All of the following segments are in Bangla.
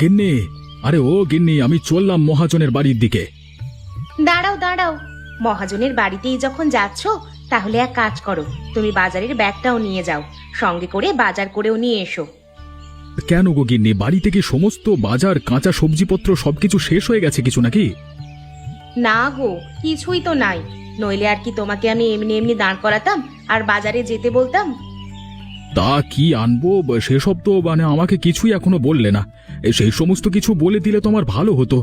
গিন্নি, আরে ও গিন্নি, আমি চললাম মহাজনের বাড়ির দিকে। দাঁড়াও দাঁড়াও, মহাজনের বাড়িতেই যখন যাচ্ছ তাহলে এক কাজ করো, তুমি বাজারের ব্যাগটাও নিয়ে যাও, সঙ্গে করে বাজার করেও নিয়ে এসো। কেন গো গিন্নি, বাড়িতে কি সমস্ত বাজার কাঁচা সবজিপত্র সবকিছু শেষ হয়ে গেছে কিছু নাকি? না গো, কিছুই তো নাই, নইলে আর কি তোমাকে আমি এমনি এমনি দাঁড় করাতাম আর বাজারে যেতে বলতাম? তা কি আনবো সেসব তো আমাকে কিছুই এখনো বললে না। সেই সমস্ত কিছু বলে দিলে তো আমার ভালো হতো।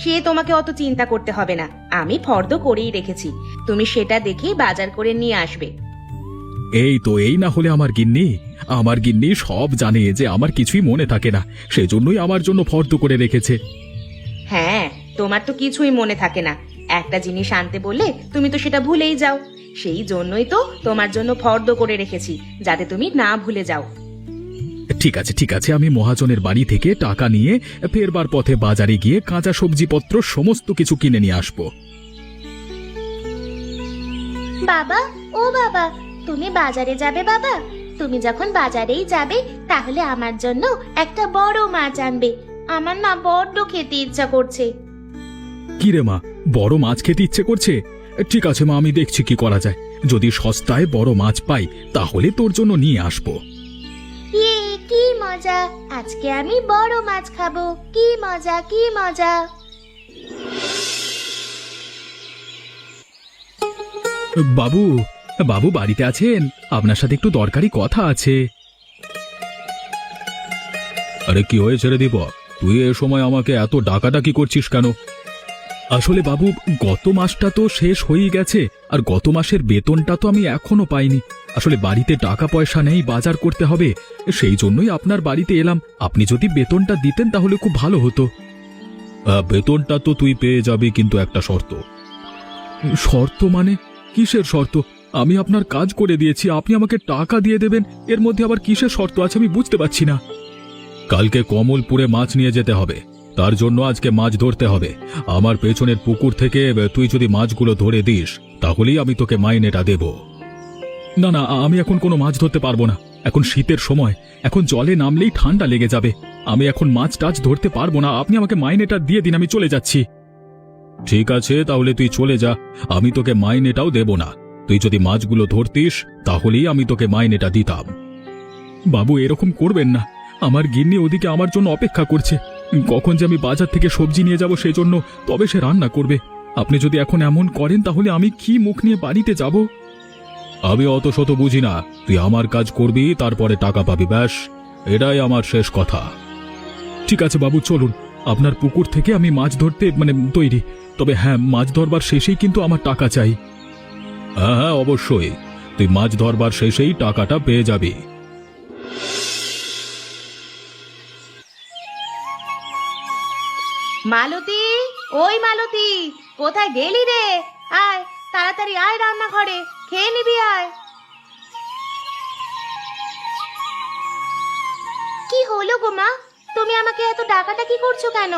সে তোমাকে অত চিন্তা করতে হবে না, আমি ফর্দ করেই রেখেছি, তুমি সেটা দেখেই বাজার করে নিয়ে আসবে। এই তো, এই না হলে আমার গিন্নি সব জানে যে আমার কিছুই মনে থাকে না, সেজন্যই আমার জন্য ফর্দ করে রেখেছে। হ্যাঁ, তোমার তো কিছুই মনে থাকে না, একটা জিনিস আনতে বললে তুমি তো সেটা ভুলেই যাও, সেই জন্যই তো তোমার জন্য ফর্দ করে রেখেছি, যাতে তুমি না ভুলে যাও। ঠিক আছে ঠিক আছে, আমি মহাজনের বাড়ি থেকে টাকা নিয়ে ফেরবার পথে বাজারে গিয়ে কাঁচা সবজিপত্র সমস্ত কিছু কিনে নিয়ে আসবো। বাবা, ও বাবা, তুমি বাজারে যাবে বাবা? তুমি যখন বাজারেই যাবে তাহলে আমার জন্য একটা বড় মাছ আনবে, আমার না বড্ড খেতে ইচ্ছা করছে। কি রে মা, বড় মাছ খেতে ইচ্ছে করছে? ঠিক আছে মা, আমি দেখছি কি করা যায়, যদি সস্তায় বড় মাছ পাই তাহলে তোর জন্য নিয়ে আসবো। ইয়ে, কি মজা, আজকে আমি বড় মাছ খাবো, কি মজা কি মজা। বাবু, বাবু বাড়িতে আছেন? আপনার সাথে একটু দরকারি কথা আছে। আরে কি হয়েছে রে দীপক, তুই এ সময় আমাকে এত ডাকাডাকি করছিস কেন? আসলে বাবু, গত মাসটা তো শেষ হয়েই গেছে, আর গত মাসের বেতনটা তো আমি এখনো পাইনি। আসলে বাড়িতে টাকা পয়সা নেই, বাজার করতে হবে, সেই জন্যই আপনার বাড়িতে এলাম। আপনি যদি বেতনটা দিতেন তাহলে খুব ভালো হতো। বেতনটা তো তুই পেয়ে যাবি, কিন্তু একটা শর্ত। শর্ত মানে? কিসের শর্ত? আমি আপনার কাজ করে দিয়েছি, আপনি আমাকে টাকা দিয়ে দেবেন, এর মধ্যে আবার কিসের শর্ত আছে আমি বুঝতে পারছি না। কালকে কমলপুরে মাছ নিয়ে যেতে হবে, তার জন্য আজকে মাছ ধরতে হবে। আমার পেছনের পুকুর থেকে তুই যদি মাছগুলো ধরে দিস তাহলেই আমি তোকে মাইনেটা দেব। না না, আমি এখন কোনো মাছ ধরতে পারবো না, এখন শীতের সময়, এখন জলে নামলেই ঠান্ডা লেগে যাবে, আমি এখন মাছ টাছ ধরতে পারবো না, আপনি আমাকে মাইনেটা দিয়ে দিন, আমি চলে যাচ্ছি। ঠিক আছে, তাহলে তুই চলে যা, আমি তোকে মাইনেটাও দেব না। তুই যদি মাছগুলো ধরতিস তাহলেই আমি তোকে মাইনেটা দিতাম। বাবু, এরকম করবেন না, আমার গিন্নি ওদিকে আমার জন্য অপেক্ষা করছে, কখন যে আমি বাজার থেকে সবজি নিয়ে যাব সেজন্য, তবে সে রান্না করবে। আপনি যদি এখন এমন করেন তাহলে আমি কি মুখ নিয়ে বাড়িতে যাব? আমি অত শত বুঝি না, তুই আমার কাজ করবি, তারপরে টাকা পাবি, ব্যাস, এটাই আমার শেষ কথা। ঠিক আছে বাবু, চলুন, আপনার পুকুর থেকে আমি মাছ ধরতে তৈরি, তবে হ্যাঁ, মাছ ধরবার শেষেই কিন্তু আমার টাকা চাই। হ্যাঁ হ্যাঁ, অবশ্যই, তুই মাছ ধরবার শেষেই টাকাটা পেয়ে যাবি। মালতী, ওই মালতী, কোথায় গেলি রে? আয় তাড়াতাড়ি আয় রান্নাঘরে, খেয়ে নিবি আয়। কি হলো গো মা, তুমি আমাকে এত ডাকাডাকি করছো কেন?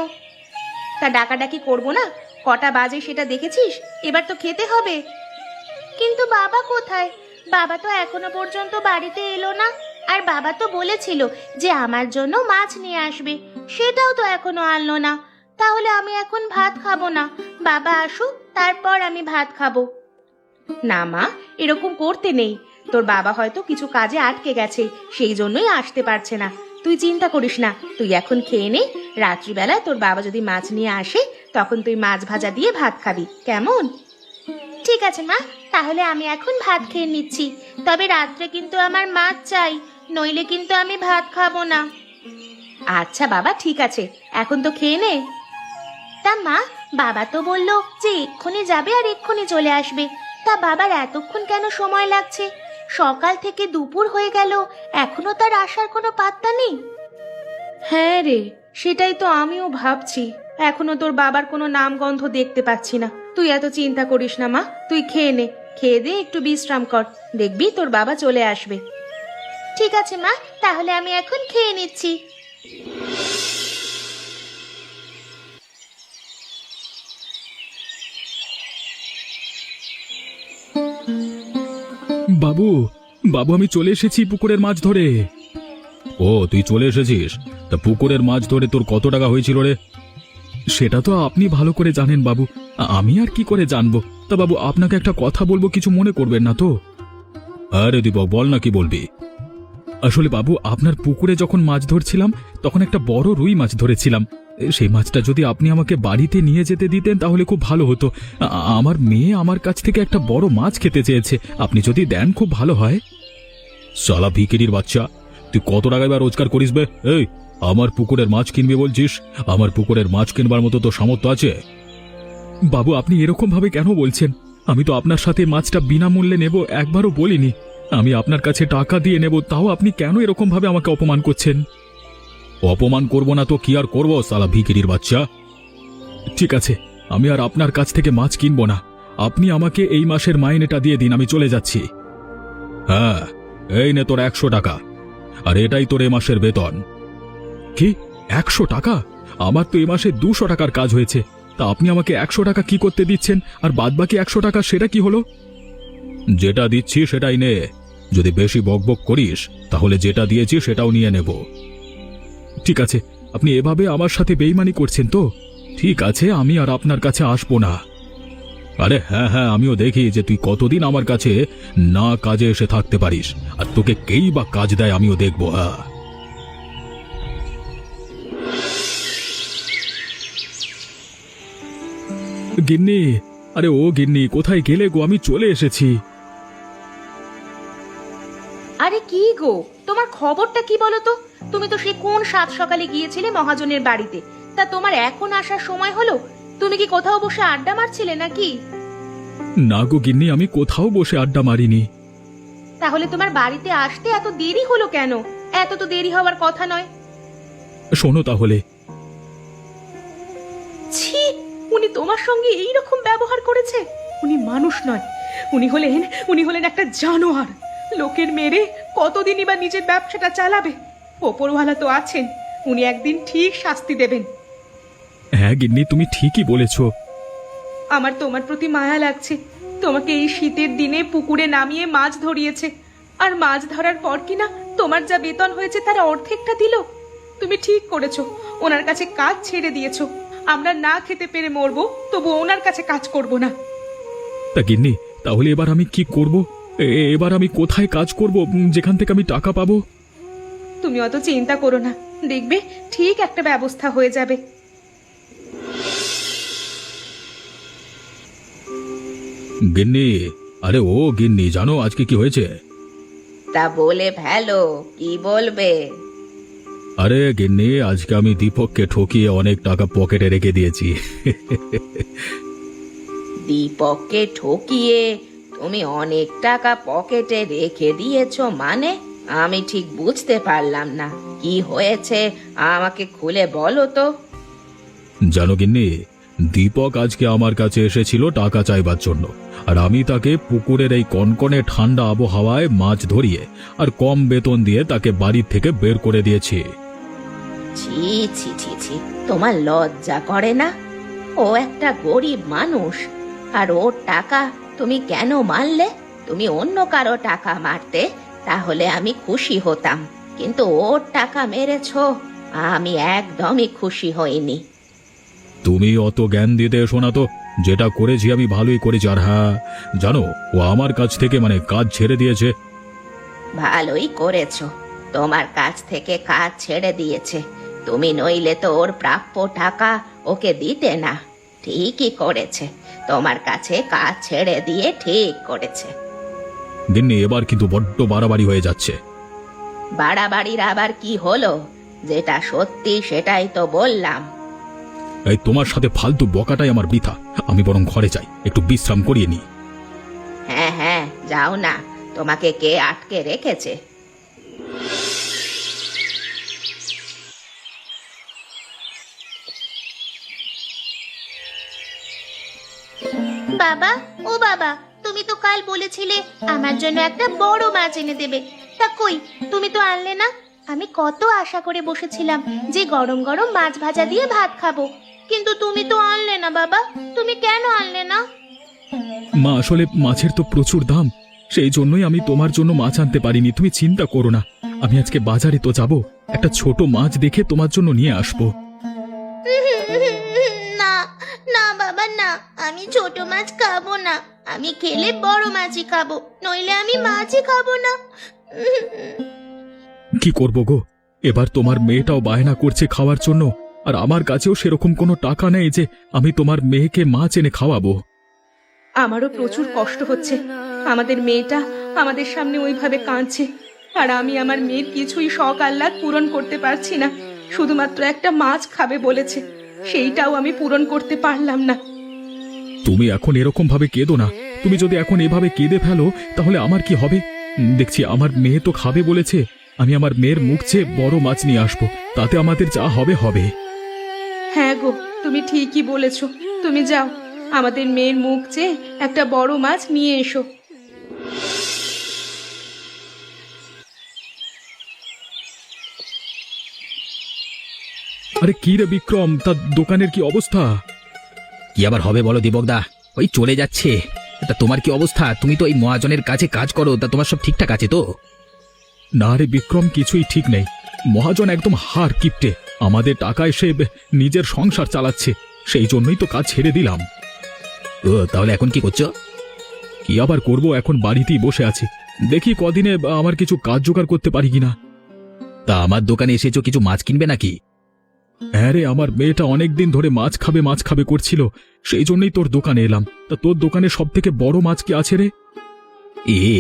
তা ডাকাডাকি করবো না? কটা বাজে সেটা দেখেছিস? এবার তো খেতে হবে। কিন্তু বাবা কোথায়? বাবা তো এখনো পর্যন্ত বাড়িতে এলো না, আর বাবা তো বলেছিল যে আমার জন্য মাছ নিয়ে আসবে, সেটাও তো এখনো আনলো না। তাহলে আমি এখন ভাত খাবো না, বাবা আসুক তারপর আমি ভাত খাবো। না মা, এরকম করতে নেই, তোর বাবা হয়তো কিছু কাজে আটকে গেছে, সেই জন্যই আসতে পারছে না। তুই চিন্তা করিস না, তুই এখন খেয়ে নে, রাত্রিবেলায় তোর বাবা যদি মাছ নিয়ে আসে তখন তুই মাছ ভাজা দিয়ে ভাত খাবি, কেমন? ঠিক আছে মা, তাহলে আমি এখন ভাত খেয়ে নিচ্ছি, তবে রাত্রে কিন্তু আমার মাছ চাই, নইলে কিন্তু আমি ভাত খাবো না। আচ্ছা বাবা, ঠিক আছে, এখন তো খেয়ে নে। তা মা, বাবা তো বললো যে এক্ষুনি যাবে আর এক্ষুনি চলে আসবে, তা বাবার এতক্ষণ কেন সময় লাগছে? সকাল থেকে দুপুর হয়ে গেল, এখনো তার আসার কোনো পাত্তা নেই। হ্যাঁ রে, সেটাই তো আমিও ভাবছি, এখনো তোর বাবার কোনো নামগন্ধ দেখতে পাচ্ছি না। তুই এত চিন্তা করিস না মা, তুই খেয়ে নে, খেয়ে দে একটু বিশ্রাম কর, দেখবি তোর বাবা চলে আসবে। ঠিক আছে মা, তাহলে আমি এখন খেয়ে নিচ্ছি। বাবু, বাবু, আমি চলে এসেছি পুকুরের মাছ ধরে। ও তুই চলে এসেছিস? তা পুকুরের মাছ ধরে তোর কত টাকা হয়েছিল রে? সেটা তো আপনি ভালো করে জানেন বাবু, আমি আর কি করে জানবো। তা বাবু, আপনাকে একটা কথা বলবো, কিছু মনে করবেন না তো? আরে দীপক, বল না, কি বলবি? আসলে বাবু, আপনার পুকুরে যখন মাছ ধরছিলাম তখন একটা বড় রুই মাছ ধরেছিলাম। সেই মাছটা যদি আপনি আমাকে বাড়িতে নিয়ে যেতে দিতেন তাহলে খুব ভালো হতো। আমার মেয়ে আমার কাছ থেকে একটা বড় মাছ খেতে চেয়েছে, আপনি যদি দেন খুব ভালো হয়। শালা ভিখিরির বাচ্চা, তুই কত টাকা এবার রোজগার করিস বে? এই, আমার পুকুরের মাছ কিনবি বলছিস? আমার পুকুরের মাছ কিনবার মতো তো সামর্থ্য আছে? বাবু, আপনি এরকম ভাবে কেন বলছেন? আমি তো আপনার সাথে মাছটা বিনামূল্যে নেব একবারও বলিনি। আমি আপনার কাছে টাকা দিয়ে নেব, তাও আপনি কেন এরকম ভাবে আমাকে অপমান করছেন? অপমান করব না তো কি আর করব, শালা ভিখিরির বাচ্চা। ঠিক আছে, আমি আর আপনার কাছ থেকে মাছ কিনবো না। আপনি আমাকে এই মাসের মাইনেটা দিয়ে দিন, আমি চলে যাচ্ছি। হ্যাঁ, এই নে তোর 100 টাকা, আর এটাই তোর এ মাসের বেতন। কি, 100 টাকা? আমার তো এ মাসে 200 টাকার কাজ হয়েছে, তা আপনি আমাকে 100 টাকা কি করতে দিচ্ছেন? আর বাদবাকি 100 টাকা সেটা কি হলো? যেটা দিচ্ছি সেটাই নে। যদি বেশি বকবক করিস তাহলে যেটা দিয়েছি সেটাও নিয়ে নেব। ঠিক আছে, আপনি এভাবে আমার সাথে বেইমানি করছেন তো? ঠিক আছে, আমি আর আপনার কাছে আসবো না। আরে হ্যাঁ হ্যাঁ, আমিও দেখি যে তুই কতদিন আমার কাছে না কাজে এসে থাকতে পারিস, আর তোকে কেই বা কাজ দেয় আমিও দেখবো। হ্যাঁ, গিন্নি, আরে ও গিন্নি, কোথায় গেলে গো? আমি চলে এসেছি। আরে কি গো, তোমার খবরটা কি বলো তো? তুমি তো সে কোন সাত সকালে গিয়েছিলে মহাজনের বাড়িতে, তা তোমার এখন আসার সময় হলো? তুমি কি কোথাও বসে আড্ডা মারছিলে নাকি? না গো গিন্নি, আমি কোথাও বসে আড্ডা মারিনি। তাহলে তোমার বাড়িতে আসতে এত দেরি হলো কেন? এত তো দেরি হওয়ার কথা নয়। শোনো তাহলে। ছি, উনি তোমার সঙ্গে এই রকম ব্যবহার করেছে? উনি মানুষ নয়, উনি হলেন একটা জানোয়ার। লোকের মেরে কতদিনই বা নিজের ব্যবসাটা চালাবে? ওপরওয়ালা তো আছেন, উনি একদিন ঠিক শাস্তি দেবেন। হ্যাঁ গিন্নি, তুমি ঠিকই বলেছ। আমার তোমার প্রতি মায়া লাগছে। তোমাকে এই শীতের দিনে পুকুরে নামিয়ে মাছ ধরিয়েছে, আর মাছ ধরার পর কিনা তোমার যা বেতন হয়েছে তার অর্ধেকটা দিল। তুমি ঠিক করেছো, ওনার কাছে কাজ ছেড়ে দিয়েছো। আমরা না খেতে পেরে মরবো, তবু ওনার কাছে কাজ করব না। তা গিন্নি, তাহলে এবার আমি কি করব? এবার আমি কোথায় কাজ করব যেখান থেকে আমি টাকা পাবো? তুমি অত চিন্তা করো না, দেখবে ঠিক একটা ব্যবস্থা হয়ে যাবে। গিন্নি, আরে ও গিন্নি, জানো আজকে কি হয়েছে? তা বলে ফেলো, কি বলবে? আরে গিন্নি, আজকে আমি দীপককে ঠকিয়ে অনেক টাকা পকেটে রেখে দিয়েছি। দীপককে ঠকিয়ে তুমি অনেক টাকা পকেটে রেখে দিয়েছো মানে? আমি ঠিক বুঝতে পারলাম না, কি হয়েছে আমাকে খুলে বলো তো। জানো গিন্নি, দীপক আজকে আমার কাছে এসেছিল টাকা চাইবার জন্য, আর আমি তাকে পুকুরের এই কনকনে ঠান্ডা আবহাওয়ায় মাছ ধরিয়ে আর কম বেতন দিয়ে তাকে বাড়ির থেকে বের করে দিয়েছি। ছি ছি ছি ছি, তোমার লজ্জা করে না? ও একটা গরিব মানুষ, আর ওর টাকা তুমি কেন মারলে? তুমি অন্য কারো টাকা মারতে তাহলে আমি খুশি হতাম, কিন্তু ওর টাকা মেরেছো, আমি একদমই খুশি হইনি। তুমি অত জ্ঞান দিতে এসো না তো। যেটা করেছি আমি ভালোই করেছি। আর হ্যাঁ, জানো, ও আমার কাছ থেকে কাজ ছেড়ে দিয়েছে। ভালোই করেছো, তোমার কাছ থেকে কাজ ছেড়ে দিয়েছে। তুমি নইলে তো ওর প্রাপ্য টাকা ওকে দিতে না। ঠিকই করেছে, তোমার কাছে কাজ ছেড়ে দিয়ে ঠিক করেছে। গিন্নি, এবার কিন্তু বড্ড বাড়াবাড়ি হয়ে যাচ্ছে। বাড়াবাড়ির আবার কি হলো? যেটা সত্যি সেটাই তো বললাম। এই তোমার সাথে ফালতু বকাটাই আমার বৃথা। আমি বরং ঘরে যাই, একটু বিশ্রাম করিয়ে নিই। হ্যাঁ হ্যাঁ, যাও না, তোমাকে কে আটকে রেখেছে? বাবা, ও বাবা, তুমি তো কাল বলেছিলে আমার জন্য একটা বড় মাছ এনে দেবে, তা কই? তুমি তো আনলে না। আমি কত আশা করে বসেছিলাম যে গরম গরম মাছ ভাজা দিয়ে ভাত খাবো, কিন্তু তুমি তো আনলে না বাবা। তুমি কেন আনলে না? মা, আসলে মাছের তো প্রচুর দাম, সেই জন্যই আমি তোমার জন্য মাছ আনতে পারিনি। তুমি চিন্তা করো না, আমি আজকে বাজারে তো যাব, একটা ছোট মাছ দেখে তোমার জন্য নিয়ে আসবো। না না বাবা না, আমি ছোট মাছ খাবো না। আমি খেলে বড় মাছই খাবো, নইলে আমি মাছই খাবো না। কি করব গো, এবার তোমার মেয়েটাও বায়না করছে খাওয়ার জন্য, আর আমার কাছেও সেরকম কোনো টাকা নেই যে আমি তোমার মেয়েকে মাছ এনে খাওয়াবো। আমারও প্রচুর কষ্ট হচ্ছে। আমাদের মেয়েটা আমাদের সামনে ওইভাবে কাঁদছে, আর আমি আমার মেয়ের কিছুই শখ আহ্লাদ পূরণ করতে পারছি না। শুধুমাত্র একটা মাছ খাবে বলেছে, সেইটাও আমি পূরণ করতে পারলাম না। তুমি এখন এরকম ভাবে কেঁদো না। তুমি যদি এখন এভাবে কেঁদে ফেলো তাহলে আমার কি হবে? দেখছি আমার মেয়ে তো খাবে বলেছে, আমি আমার মেয়ের মুখ চেয়ে বড় মাছ নিয়ে আসবো, তাতে আমাদের যা হবে হবে। হ্যাঁ গো, তুমি ঠিকই বলেছো। তুমি যাও, আমাদের মেয়ের মুখ চেয়ে একটা বড় মাছ নিয়ে এসো। আরে কি রে বিক্রম, তার দোকানের কি অবস্থা? কি আবার হবে বলো দীপকদা, ওই চলে যাচ্ছে। তা তোমার কি অবস্থা? তুমি তো এই মহাজনের কাছে কাজ করো, তা তোমার সব ঠিকঠাক আছে তো? না রে বিক্রম, কিছুই ঠিক নেই। মহাজন একদম হার কিপটে, আমাদের টাকায় সে নিজের সংসার চালাচ্ছে, সেই জন্যই তো কাজ ছেড়ে দিলাম। ও, তাহলে এখন কি করছো? কি আবার করব, এখন বাড়িতেই বসে আছি। দেখি কদিনে আমার কিছু কাজ জোগাড় করতে পারি কিনা। তা আমার দোকানে এসেছো, কিছু মাছ কিনবে নাকি? হ্যাঁ রে, আমার মেয়েটা অনেকদিন ধরে মাছ খাবে করছিল, সেই জন্যই তোর দোকানে এলাম। তা তোর দোকানে সব থেকে বড় মাছ কি আছে রে?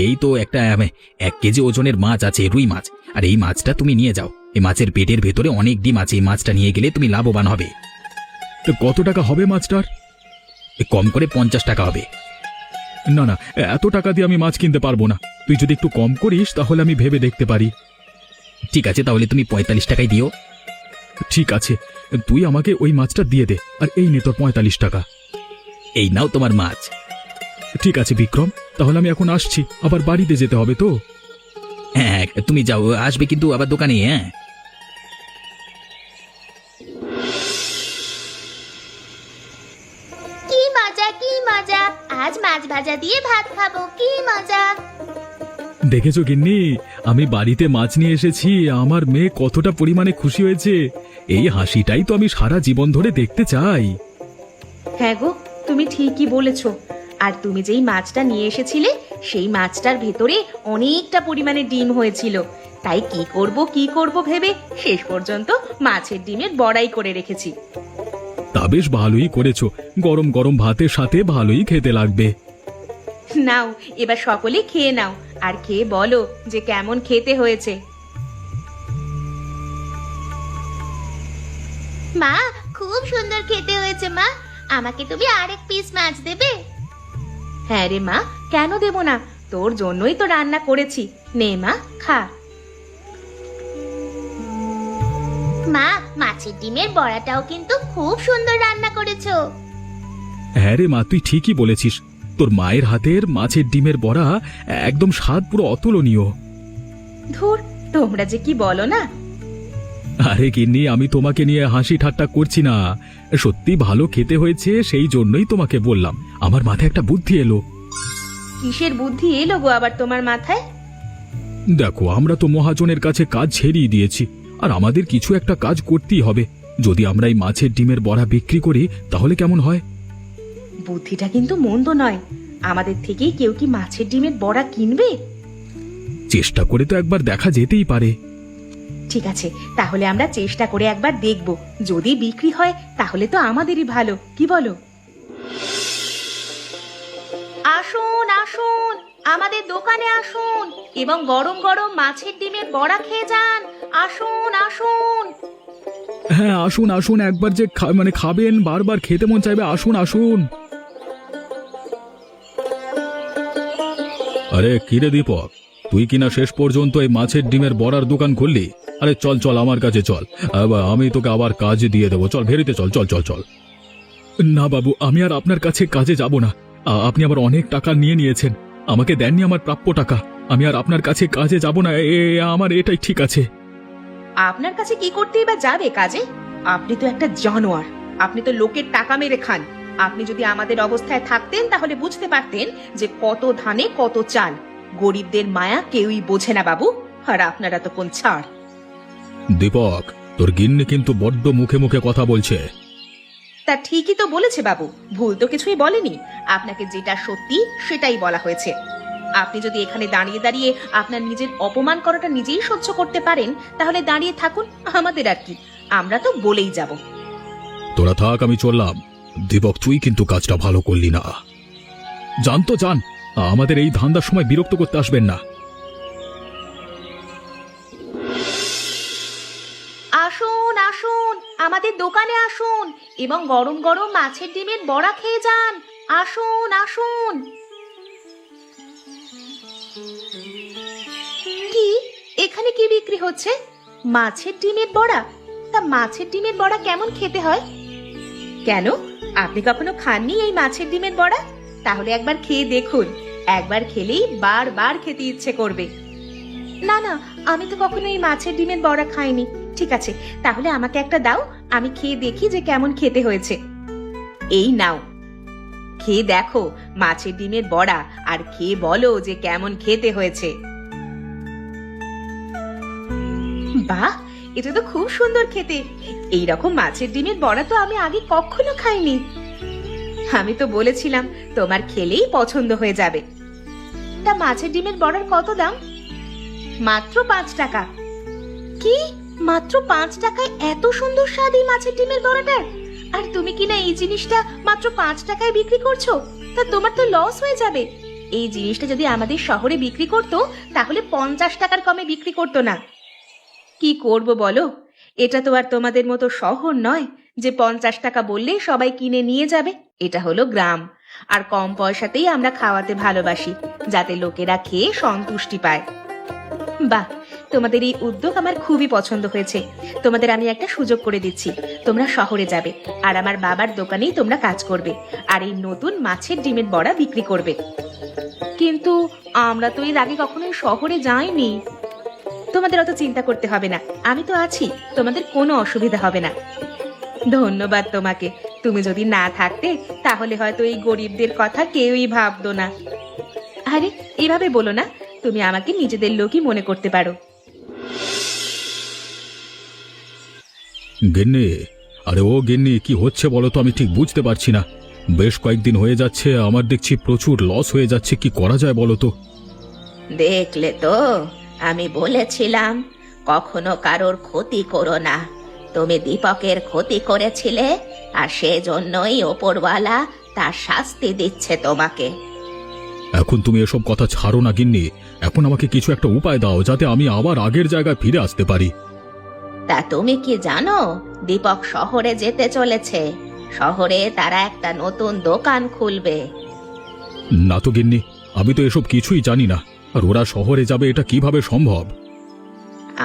এই তো একটা 1 কেজি ওজনের মাছ আছে, রুই মাছ। আর এই মাছটা তুমি নিয়ে যাও, এই মাছের পেটের ভেতরে অনেক ডিম আছে, এই মাছটা নিয়ে গেলে তুমি লাভবান হবে। তো কত টাকা হবে মাছটার? কম করে 50 টাকা হবে। না না, এত টাকা দিয়ে আমি মাছ কিনতে পারবো না। তুই যদি একটু কম করিস তাহলে আমি ভেবে দেখতে পারি। ঠিক আছে, তাহলে তুমি 45 টাকাই দিও। ঠিক আছে, তুই আমাকে ওই মাছটা দিয়ে দে, আর এই নে তোর 45 টাকা। এই নাও তোমার মাছ। ঠিক আছে বিক্রম, তাহলে আমি এখন আসছি, আবার বাড়িতে যেতে হবে তো। হ্যাঁ, তুমি যাও, আসবে কিন্তু আবার দোকানে। হ্যাঁ, কি মজা কি মজা, আজ মাছ ভাজা দিয়ে ভাত খাবো, কি মজা। দেখেছো গিন্নি, আমি বাড়িতে মাছ নিয়ে এসেছি, আমার মেয়ে কতটা পরিমাণে খুশি হয়েছে। এই হাসিটাই তো আমি সারা জীবন ধরে দেখতে চাই। হ্যাঁ গো, তুমি ঠিকই বলেছো। আর তুমি যেই মাছটা নিয়ে এসেছিলে, সেই মাছটার ভেতরে অনেকটা পরিমাণে ডিম হয়েছিল। তাই কি করব ভেবে শেষ পর্যন্ত মাছের ডিমের বড়াই করে রেখেছি। তা বেশ ভালোই করেছো, গরম গরম ভাতের সাথে ভালোই খেতে লাগবে। নাও, এবার সকলে খেয়ে নাও, আর খেয়ে বলো যে কেমন খেতে হয়েছে। মা, খুব সুন্দর খেতে হয়েছে মা, আমাকে তুমি আরেক পিস মাছ দেবে? হ্যাঁ রে মা, কেন দেব না, তোর জন্যই তো রান্না করেছি। নে মা, খা। মা, মাছের ডিমের বড়াটাও কিন্তু খুব সুন্দর রান্না করেছো। হ্যাঁ রে মা, তুই ঠিকই বলেছিস, তোর মায়ের হাতের মাছের ডিমের বড়া একদম স্বাদ পুরো অতুলনীয়। ধুর, তোমরা যে কি বলো না। আরে গিন্নি, আমি তোমাকে নিয়ে হাসি ঠাট্টা করছি না, সত্যি ভালো খেতে হয়েছে, সেই জন্যই তোমাকে বললাম। আমার মাথায় একটা বুদ্ধি এলো। কিসের বুদ্ধি এলো গো আবার তোমার মাথায়? দেখো, আমরা তো মহাজনের কাছে কাজ ছেড়েই দিয়েছি, আর আমাদের কিছু একটা কাজ করতেই হবে। যদি আমরা এই মাছের ডিমের বড়া বিক্রি করি তাহলে কেমন হয়? বুদ্ধিটা কিন্তু মন্দ নয়। আমাদের থেকেই কেউ কি মাছের ডিমের বড়া কিনবে? চেষ্টা করে তো একবার দেখা যেতেই পারে। ঠিক আছে, তাহলে আমরা চেষ্টা করে একবার দেখব। যদি বিক্রি হয় তাহলে তো আমাদেরই ভালো, কি বলো? আসুন আসুন, আমাদের দোকানে আসুন এবং গরম গরম মাছের ডিমের বড়া খেয়ে যান। আসুন আসুন। হ্যাঁ, আসুন আসুন, একবার যে খাবেন, বারবার খেতে মন চাইবে, আসুন আসুন। আরে কিরে দীপক, তুই কিনা শেষ পর্যন্ত এই মাছের ডিমের বড়ার দোকান খুললি? আরে চল চল, আমার কাছে চল, আমি তোকে আবার কাজ দিয়ে দেবো। চল ভেরিতে চল চল চল চল। না বাবু, আমি আর আপনার কাছে কাজে যাব না। আপনি আবার অনেক টাকা নিয়েছেন, আমাকে দেননি আমার প্রাপ্য টাকা। আমি আর আপনার কাছে কাজে যাব না, আমার এটাই ঠিক আছে। আপনার কাছে কি করতেই বা যাবে কাজে? আপনি তো একটা জানোয়ার, আপনি তো লোকের টাকা মেরে খান। আপনি যদি আমাদের অবস্থায় থাকতেন তাহলে বুঝতে পারতেন যে কত ধানে কত চাল। গরিবদের মায়া কেউই বোঝে না বাবু। আর আপনারা তো কোন ছাড়। দীপক, তোর গিন্নি কিন্তু বড্ড মুখে মুখে কথা বলছে। তা ঠিকই তো বলেছে বাবু, ভুল তো কিছুই বলেনি। আপনাকে যেটা সত্যি সেটাই বলা হয়েছে। আপনি যদি এখানে দাঁড়িয়ে দাঁড়িয়ে আপনার নিজের অপমান করাটা নিজেই সহ্য করতে পারেন, তাহলে দাঁড়িয়ে থাকুন, আমাদের আর কি, আমরা তো বলেই যাব। তোরা থাক, আমি চললাম। দীপক, তুই কিন্তু কাজটা ভালো করলি না। জান তো জান, আমাদের এই ধান্দার সময় বিরক্ত করতে আসবেন না। আসুন আসুন, আমাদের দোকানে আসুন এবং গরম গরম মাছের ডিমের বড়া খেয়ে যান। আসুন আসুন। কি, এখানে কি বিক্রি হচ্ছে? মাছের ডিমের বড়া? তা মাছের ডিমের বড়া কেমন খেতে হয়? কেন, আপনি কখনো খাননি এই মাছের ডিমের বড়া? তাহলে একবার খেয়ে দেখুন, একবার খেলেই বারবার খেতে ইচ্ছে করবে। না না, আমি তো কখনো এই মাছের ডিমের বড়া খাইনি। ঠিক আছে, তাহলে আমাকে একটা দাও, আমি খেয়ে দেখি যে কেমন খেতে হয়েছে। এই নাও, খেয়ে দেখো মাছের ডিমের বড়া, আর খেয়ে বলো যে কেমন খেতে হয়েছে। বাহ, এটা তো খুব সুন্দর খেতে। এই রকম মাছের ডিমের বড়া তো আমি আগে কখনো খাইনি। আমি তো বলেছিলাম তোমার খেলেই পছন্দ হয়ে যাবে। তা মাছের ডিমের বড়ার কত দাম? মাত্র 5 টাকা। কি, মাত্র 5 টাকায় এত সুন্দর স্বাদ এই মাছের ডিমের বড়াটার? আর তুমি কিনা এই জিনিসটা মাত্র 5 টাকায় বিক্রি করছো? তা তোমার তো লস হয়ে যাবে। এই জিনিসটা যদি আমাদের শহরে বিক্রি করতো, তাহলে 50 টাকার কমে বিক্রি করতো না। কি করব বলো, এটা তো আর তোমাদের মতো শহর নয় যে 50 টাকা বললে সবাই কিনে নিয়ে যাবে। এটা হলো গ্রাম, আর কম পয়সাতেই আমরা খাওয়াতে ভালোবাসি, যাতে লোকেরা খেয়ে সন্তুষ্টি পায়। বাহ, তোমাদের এই উদ্যোগ আমার খুবই পছন্দ হয়েছে। তোমাদের আমি একটা সুযোগ করে দিচ্ছি, তোমরা শহরে যাবে আর আমার বাবার দোকানেই তোমরা কাজ করবে, আর এই নতুন মাছের ডিমের বড়া বিক্রি করবে। কিন্তু আমরা তো এর আগে কখনো শহরে যাইনি। তোমাদের অত চিন্তা করতে হবে না, আমি তো আছি, তোমাদের কোনো অসুবিধা হবে না। ধন্যবাদ তোমাকে, তুমি যদি না থাকতে তাহলে হয়তো এই গরিবদের কথা কেউই ভাবতো না। আরে এভাবে বলো না, তুমি আমাকে নিজেদের লোকই মনে করতে পারো। গিন্নি, আরে ও গিন্নি, কি হচ্ছে বলো তো? আমি ঠিক বুঝতে পারছি না। বেশ কয়েকদিন হয়ে যাচ্ছে, আমার দেখছি প্রচুর লস হয়ে যাচ্ছে। কি করা যায় বলো তো? দেখলে তো, আমি বলেছিলাম কখনো কারোর ক্ষতি করো না। তুমি দীপকের ক্ষতি করেছিলে, আর সেজন্যই ওপরওয়ালা তার শাস্তি দিচ্ছে তোমাকে। এখন তুমি এসব কথা ছাড়ো না গিন্নি, এখন আমাকে কিছু একটা উপায় দাও যাতে আমি আবার আগের জায়গায় ফিরে আসতে পারি। তা তুমি কি জানো দীপক শহরে যেতে চলেছে? শহরে তারা একটা নতুন দোকান খুলবে। না তো গিন্নি, আমি তো এসব কিছুই জানি না। আর ওরা শহরে যাবে, এটা কিভাবে সম্ভব?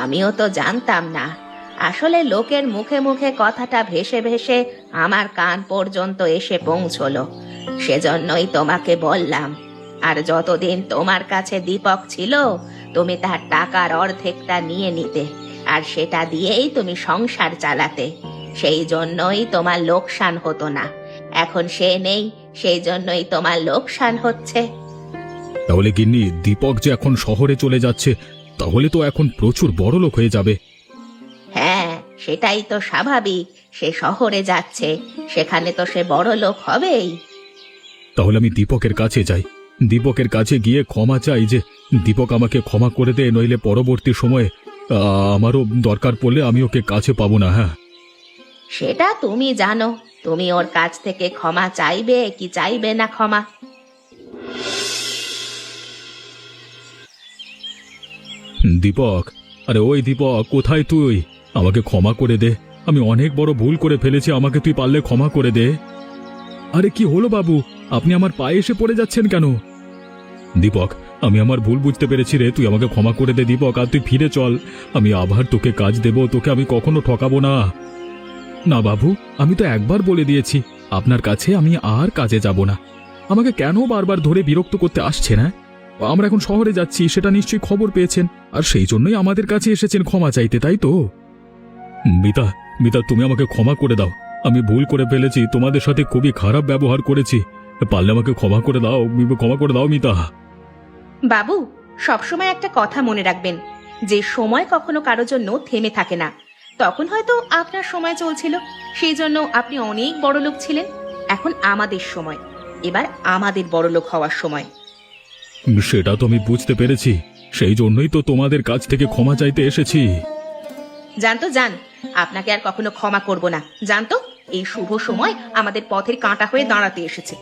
আমিও তো জানতাম না। আসলে লোকের মুখে মুখে কথাটা ভেসে ভেসে আমার কান পর্যন্ত এসে পৌঁছলো, সেজন্যই তোমাকে বললাম। আর যতদিন তোমার কাছে দীপক ছিল, তুমি তার টাকার অর্ধেকটা নিয়ে নিতে, আর সেটা দিয়েই তুমি সংসার চালাতে। সেই জন্যই তোমার লোকসান হতো না। এখন সে নেই, সেই জন্যই তোমার লোকসান হচ্ছে। তাহলে গিন্নি, দীপক যে এখন শহরে চলে যাচ্ছে, তাহলে তো এখন প্রচুর বড় লোক হয়ে যাবে। হ্যাঁ, সেটাই তো স্বাভাবিক। সে শহরে যাচ্ছে, সেখানে তো সে বড় লোক হবেই। তাহলে আমি দীপকের কাছে যাই, দীপকের কাছে গিয়ে ক্ষমা চাই যে দীপক আমাকে ক্ষমা করে দে, নইলে পরবর্তী সময়ে আমারও দরকার পড়লে আমি ওকে কাছে পাবো না। হ্যাঁ, সেটা তুমি জানো, তুমি ওর কাছ থেকে ক্ষমা চাইবে কি চাইবে না ক্ষমা। দীপক, আরে ওই দীপক, কোথায় তুই? আমাকে ক্ষমা করে দে, আমি অনেক বড় ভুল করে ফেলেছি, আমাকে তুই পারলে ক্ষমা করে দে। আরে কি হলো বাবু, আপনি আমার পায়ে এসে পড়ে যাচ্ছেন কেন? দীপক, আমি আমার ভুল বুঝতে পেরেছি রে, তুই আমাকে ক্ষমা করে দে দীপক, আর তুই ফিরে চল। আমি আবার তোকে কাজ দেব, তোকে আমি কখনো ঠকাবো না। না বাবু, আমি তো একবার বলে দিয়েছি আপনার কাছে আমি আর কাজে যাব না। আমাকে কেন বারবার ধরে বিরক্ত করতে আসছে না? আমরা এখন শহরে যাচ্ছি, সেটা নিশ্চয়ই খবর পেয়েছেন, আর সেই জন্যই আমাদের কাছে এসেছেন ক্ষমা চাইতে, তাই তো? মিতা, মিতা, তুমি আমাকে ক্ষমা করে দাও, আমি ভুল করে ফেলেছি, তোমাদের সাথে খুবই খারাপ ব্যবহার করেছি, পারলে আমাকে ক্ষমা করে দাও, ক্ষমা করে দাও মিতা। বাবু, সবসময় একটা কথা মনে রাখবেন, যে সময় কখনো কারোর জন্য থেমে থাকে না। তখন হয়তো আপনার সময় চলছিল, সেই জন্য আপনি অনেক বড়লোক ছিলেন। এখন আমাদের সময়, এবার আমাদের বড়লোক হওয়ার সময়। সেটা তো আমি বুঝতে পেরেছি, সেই জন্যই তো তোমাদের কাছ থেকে ক্ষমা চাইতে এসেছি। জানতো যান, আপনাকে আর কখনো ক্ষমা করব না। জানতো এই শুভ সময় আমাদের পথের কাঁটা হয়ে দাঁড়াতে এসেছে।